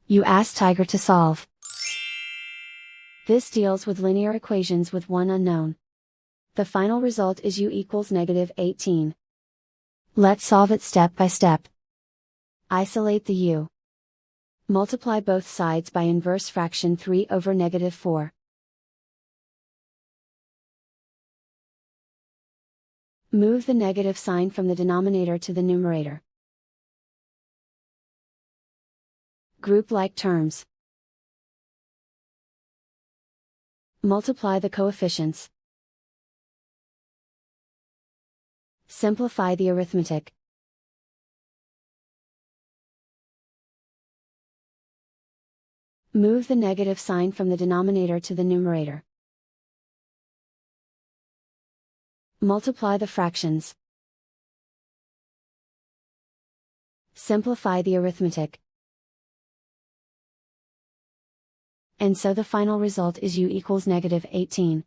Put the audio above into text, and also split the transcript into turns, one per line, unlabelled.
You ask Tiger to solve. This deals with linear equations with one unknown. The final result is u equals -18. Let's solve it step by step. Isolate the u. Multiply both sides by inverse fraction 3 over -4. Move the negative sign from the denominator to the numerator. Group like terms. Multiply the coefficients. Simplify the arithmetic. Move the negative sign from the denominator to the numerator. Multiply the fractions. Simplify the arithmetic. And so the final result is u equals -18.